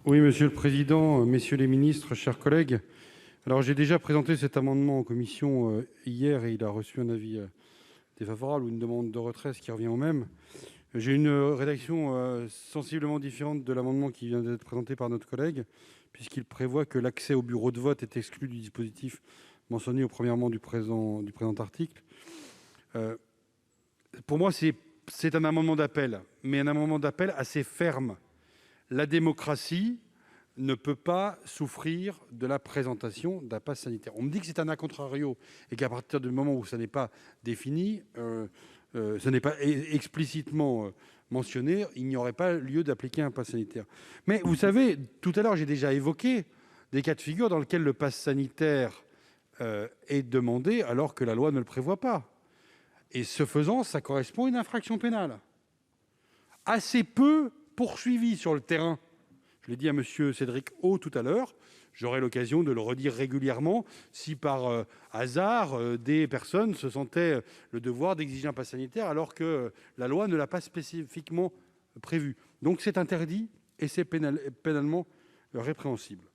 Oui, monsieur le président, messieurs les ministres, chers collègues. Alors, j'ai déjà présenté cet amendement en commission hier et il a reçu un avis défavorable ou une demande de retrait, ce qui revient au même. J'ai une rédaction sensiblement différente de l'amendement qui vient d'être présenté par notre collègue, puisqu'il prévoit que l'accès au bureau de vote est exclu du dispositif mentionné au premièrement du présent article. Pour moi, c'est un amendement d'appel, mais un amendement d'appel assez ferme. La démocratie ne peut pas souffrir de la présentation d'un pass sanitaire. On me dit que c'est un a contrario et qu'à partir du moment où ça n'est pas défini, ça n'est pas explicitement mentionné, il n'y aurait pas lieu d'appliquer un pass sanitaire. Mais vous savez, tout à l'heure, j'ai déjà évoqué des cas de figure dans lesquels le pass sanitaire est demandé alors que la loi ne le prévoit pas. Et ce faisant, ça correspond à une infraction pénale. Assez peu poursuivi sur le terrain. Je l'ai dit à M. Cédric O tout à l'heure, j'aurai l'occasion de le redire régulièrement si par hasard des personnes se sentaient le devoir d'exiger un pass sanitaire alors que la loi ne l'a pas spécifiquement prévu. Donc c'est interdit et c'est pénalement répréhensible.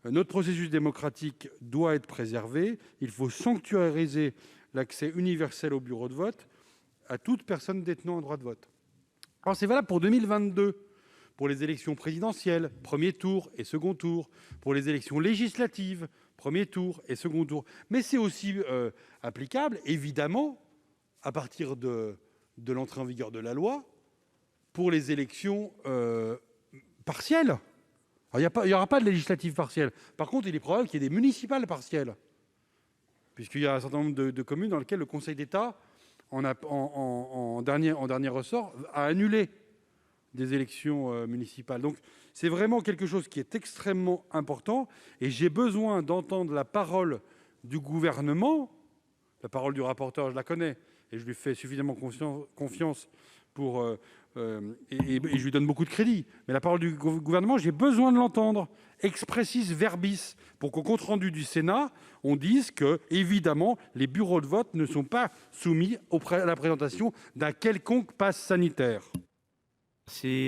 Notre processus démocratique doit être préservé. Il faut sanctuariser l'accès universel au bureau de vote à toute personne détenant un droit de vote. Alors c'est valable pour 2022, pour les élections présidentielles, premier tour et second tour, pour les élections législatives, premier tour et second tour. Mais c'est aussi applicable, évidemment, à partir de l'entrée en vigueur de la loi, pour les élections partielles. Il n'y aura pas de législatives partielles. Par contre, il est probable qu'il y ait des municipales partielles, puisqu'il y a un certain nombre de communes dans lesquelles le Conseil d'État, en dernier ressort, a annulé des élections municipales. Donc, c'est vraiment quelque chose qui est extrêmement important et j'ai besoin d'entendre la parole du gouvernement. La parole du rapporteur, je la connais et je lui fais suffisamment confiance et je lui donne beaucoup de crédit. Mais la parole du gouvernement, j'ai besoin de l'entendre expressis verbis pour qu'au compte-rendu du Sénat, on dise que, évidemment, les bureaux de vote ne sont pas soumis à la présentation d'un quelconque pass sanitaire. C'est